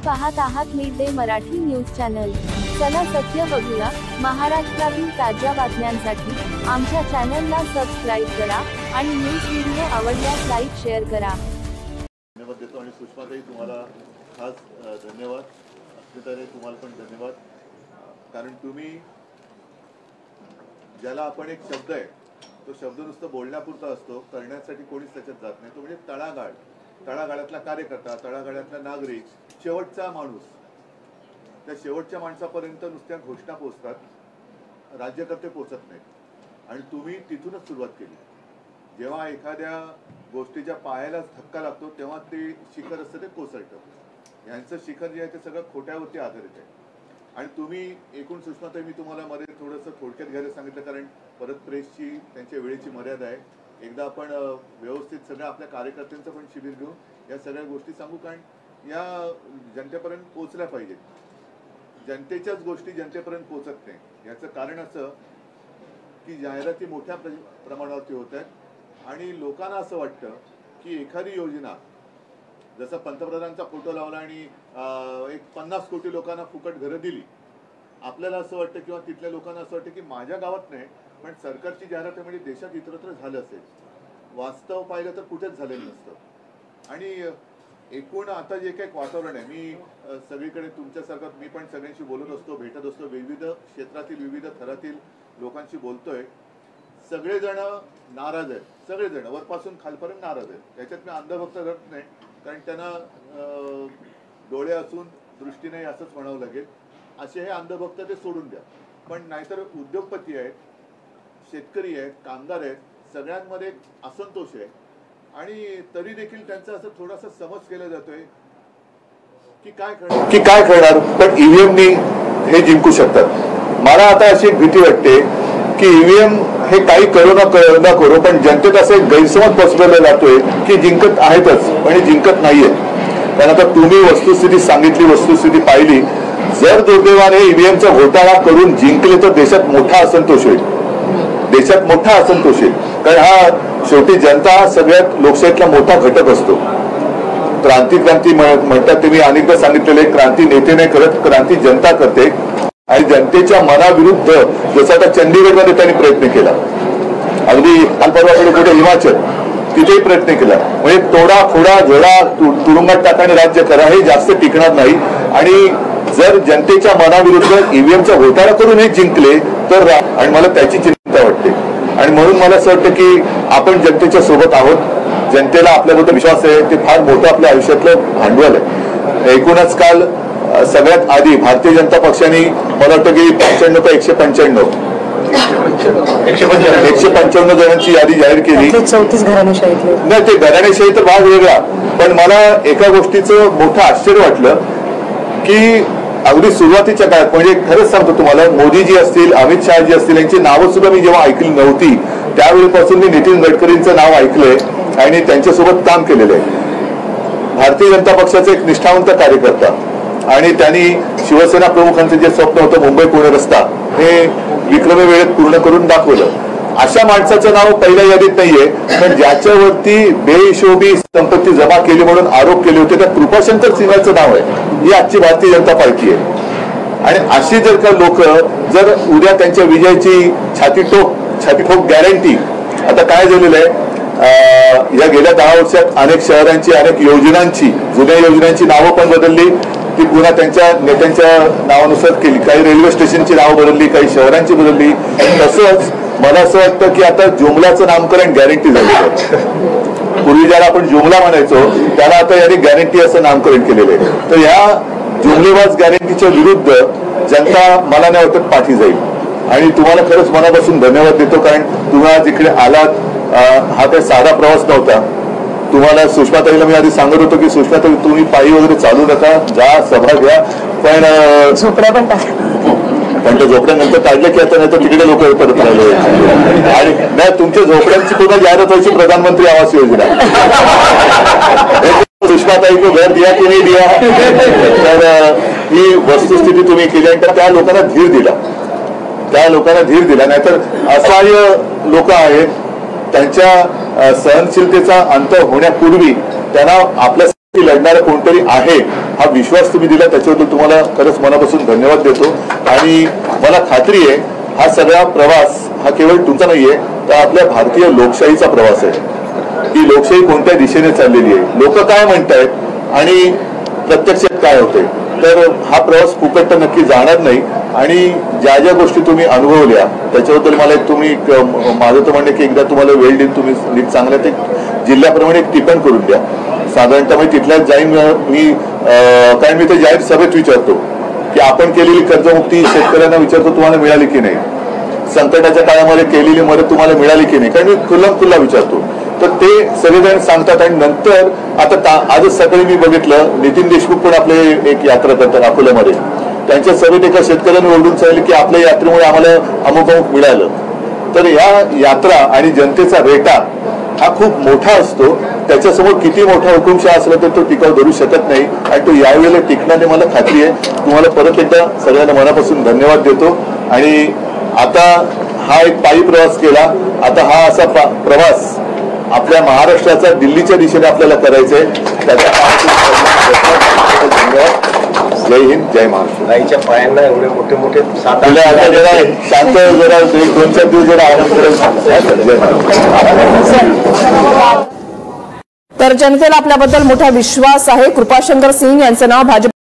पाहत आहात mid day Marathi news channel. चला सत्य बघूया। महाराष्ट्रातील ताज्या बातम्यांसाठी आमच्या चॅनलला सबस्क्राइब करा आणि न्यूज व्हिडिओ आवडल्यास लाईक शेअर करा। धन्यवाद देतो आणि सुषमाताई तुम्हाला खास धन्यवाद। अस्मिताताई तुम्हाला पण धन्यवाद, कारण तुम्ही ज्याला आपण एक शब्द आहे तो शब्द नुसतं बोलण्यापुरता असतो, करण्यासाठी कोणीच त्याच्यात जात नाही। तो म्हणजे तळागाळातला कार्यकर्ता, तळागाळातला नागरिक, शेवटचा माणूस। त्या शेवटच्या माणसापर्यंत नुसत्या घोषणा पोहोचतात, राज्यकर्ते पोहोचत नाहीत। आणि तुम्ही तिथूनच सुरुवात केली। जेव्हा एखाद्या गोष्टीच्या पायाला धक्का लागतो तेव्हा ते शिखर असतं, ते कोसळतं। यांचं शिखर जे आहे ते सगळं खोट्यावरती आधारित आहे। आणि तुम्ही एकूण सुषमाताई, मी तुम्हाला मध्ये थोडंसं थोडक्यात घ्यायला सांगितलं, कारण परत प्रेसची त्यांच्या वेळेची मर्यादा आहे। एकदा आपण व्यवस्थित सगळं आपल्या कार्यकर्त्यांचं पण शिबिर घेऊन या सगळ्या गोष्टी सांगू, कारण या जनतेपर्यंत पोहोचल्या पाहिजेत। जनतेच्याच गोष्टी जनतेपर्यंत पोहोचत नाही। याचं कारण असं की जाहिराती मोठ्या प्रमाणावरती होत आहेत आणि लोकांना असं वाटतं की एखादी योजना, जसं पंतप्रधानांचा फोटो लावला आणि एक 50 कोटी लोकांना फुकट घरं दिली, आपल्याला असं वाटतं किंवा तिथल्या लोकांना असं वाटतं की माझ्या गावात नाही पण सरकारची जाहिरात म्हणजे देशात इतरत्र झालं असेल। वास्तव पाहिलं तर कुठेच झालेलं नसतं। आणि एकूण आता जे काही वातावरण आहे, मी सगळीकडे तुमच्यासारखं मी पण सगळ्यांशी बोलत असतो, भेटत असतो, विविध क्षेत्रातील विविध थरातील लोकांशी बोलतोय। सगळेजण नाराज आहेत, सगळेजण वरपासून खालपर्यंत नाराज आहेत। त्याच्यात मी अंधभक्त करत नाही, कारण त्यांना डोळे असून दृष्टी नाही असंच म्हणावं लागेल। असे हे अंधभक्त ते सोडून द्या। पण नाहीतर उद्योगपती आहेत, शेतकरी आहेत, कामगार आहेत, सगळ्यांमध्ये असंतोष आहे। आणि तरी देखील त्यांचा असं थोडासा समज केला जातोय की काय करणार पण ईव्हीएमनी हे जिंकू शकतात। मला आता अशी एक भीती वाटते की ईव्हीएम हे काही करू न करू, पण जनतेत असं एक गैरसमज पसरवला जातोय की जिंकत आहेतच पण जिंकत नाहीये। कारण आता तुम्ही वस्तुस्थिती सांगितली, वस्तुस्थिती पाहिली, जर दुर्दैवाने ईव्हीएमचा घोटाळा करून जिंकले तर देशात मोठा असंतोष होईल, देशात मोठा असंतोष येईल। कारण हा शेवटी जनता हा सगळ्यात लोकशाहीतला मोठा घटक असतो। क्रांती म्हणतात ते मी अनेकदा सांगितलेले, क्रांती नेते नाही करत, क्रांती जनता करते। आणि जनतेच्या मनाविरुद्ध जसं आता चंदीगडमध्ये त्यांनी प्रयत्न केला, अगदी परवाकडे कुठे हिमाचल तिथेही प्रयत्न केला। म्हणजे तोडा फोडा झोडा तुरुंगात टाकाने राज्य करा हे जास्त टिकणार नाही। आणि जर जनतेच्या मनाविरुद्ध ईव्हीएमचा घोटाळा करून हे जिंकले तर, आणि मला त्याची चिंता वाटते। आणि म्हणून मला असं वाटतं की आपण जनतेच्या सोबत आहोत, जनतेला आपल्याबद्दल विश्वास आहे, ते फार मोठं आपल्या आयुष्यातलं भांडवल आहे। एकूणच काल सगळ्यात आधी भारतीय जनता पक्षाने मला वाटतं की 95 का 155 जणांची यादी जाहीर केली। 34 घराणेशाही नाही, ते घराणेशाही तर भाग वेगळा, पण मला एका गोष्टीचं मोठं आश्चर्य वाटलं की अगदी सुरुवातीच्या काळात, म्हणजे खरंच सांगतो तुम्हाला, मोदीजी असतील, अमित शहाजी असतील, यांची नावं सुद्धा मी जेव्हा ऐकली नव्हती त्यावेळीपासून मी नितीन गडकरींचं नाव ऐकलंय आणि त्यांच्यासोबत काम केलेलं आहे। भारतीय जनता पक्षाचा एक निष्ठावंत कार्यकर्ता, आणि त्यांनी शिवसेना प्रमुखांचं जे स्वप्न होतं मुंबई पुणे रस्ता हे विक्रमी वेळेत पूर्ण करून दाखवलं। अशा माणसाचं नाव पहिल्या यादीत नाहीये, पण ज्याच्यावरती बेहिशोबी संपत्ती जमा केली म्हणून आरोप केले होते त्या कृपाशंकर सिंहाचं नाव आहे। ही आजची भारतीय जनता पार्टी आहे। आणि अशी जर का लोक जर उद्या त्यांच्या विजयाची छातीठोक गॅरंटी, आता काय झालेलं आहे, या गेल्या 10 वर्षात अनेक शहरांची, अनेक योजनांची, जुन्या योजनांची नावं पण बदलली, ती पुन्हा त्यांच्या नेत्यांच्या नावानुसार केली। काही रेल्वे स्टेशनची नावं बदलली, काही शहरांची बदलली। तसंच मला असं वाटतं की आता जुमलाचं नामकरण गॅरंटी झालेलं आहे। पूर्वी ज्याला आपण जुमला म्हणायचो त्याला आता यांनी गॅरंटी असं नामकरण केलेलं आहे। तर या जुमलेबाज गॅरंटीच्या विरुद्ध जनता मला नाही वाटत पाठी जाईल। आणि तुम्हाला खरंच मनापासून धन्यवाद देतो, कारण तुम्ही आज इकडे आलात। हा काही साधा प्रवास नव्हता। तुम्हाला सुषमाताईला मी आधी सांगत होतो की सुषमाताई तुम्ही पायी वगैरे चालू नका, जा सभा घ्या, पण झोपड्या पण ते झोपड्यानंतर काढले की आता नाही तर तिकडे लोक परत राहिले। आणि नाही, तुमच्या झोपड्यांची पुन्हा जाहिरात व्हायची प्रधानमंत्री आवास योजना। सुषमाताई को घर दिया की नाही दिया, तर ही वस्तुस्थिती तुम्ही केली आणि त्या लोकांना धीर दिला, नाहीतर असहाय्य लोक आहेत, त्यांच्या सहनशीलतेचा अंत होण्यापूर्वी त्यांना आपल्या लढणारा कोणतरी आहे हा विश्वास तुम्ही दिला, त्याच्याबद्दल तुम्हाला खरंच मनापासून धन्यवाद देतो. आणि मला खात्री आहे हा सगळा प्रवास हा केवळ तुमचा नाहीये, तर आपल्या भारतीय लोकशाहीचा प्रवास आहे. ही लोकशाही कोणत्या दिशेने चाललेली आहे, लोक काय म्हणतायत आणि प्रत्यक्षात काय होते. तर हा प्रवास फुकट तर नक्की जाणार नाही. आणि ज्या ज्या गोष्टी तुम्ही अनुभवल्या त्याच्याबद्दल मला एक तुम्ही माझं तर म्हणणं की एकदा तुम्हाला वेळ देऊन तुम्ही नीट चांगल्या ते जिल्ह्याप्रमाणे एक टिपण करून द्या. साधारणतः मी तिथल्याच जाईन मी, कारण मी ते जाहीर सभेत विचारतो की आपण केलेली कर्जमुक्ती शेतकऱ्यांना विचारतो तुम्हाला मिळाली की नाही, संकटाच्या काळामध्ये केलेली मदत तुम्हाला मिळाली की नाही, कारण मी खुल्ला विचारतो. तर ते सगळेजण सांगतात. आणि नंतर आता आजच सकाळी मी बघितलं नितीन देशमुख पण आपले एक यात्रा करतात अकोल्यामध्ये. त्यांच्या सभेत एका शेतकऱ्यांनी ओरडून सांगितलं की आपल्या यात्रेमुळे आम्हाला अमुक मिळालं. तर या यात्रा आणि जनतेचा रेटा हा खूप मोठा असतो, त्याच्यासमोर किती मोठा हुकुमशाह असला तर तो टिकाव धरू शकत नाही. आणि तो यावेळेला टिकण्याने मला खात्री आहे. तुम्हाला परत एकदा सगळ्यांना मनापासून धन्यवाद देतो. आणि आता हा एक पायी प्रवास केला, आता हा असा प्रवास आपल्या महाराष्ट्राचा दिल्लीच्या दिशेने आपल्याला करायचा आहे. धन्यवाद. जय हिंद, जय महाराष्ट्र. गाईच्या पायांना एवढे मोठे मोठे सात आता जरा शांत जरा 2-4 दिवस जरा आराम करायचं. जय महाराष्ट्र. तर जनतेला आपल्याबद्दल मोठा विश्वास आहे. कृपाशंकर सिंग यांचं नाव भाजप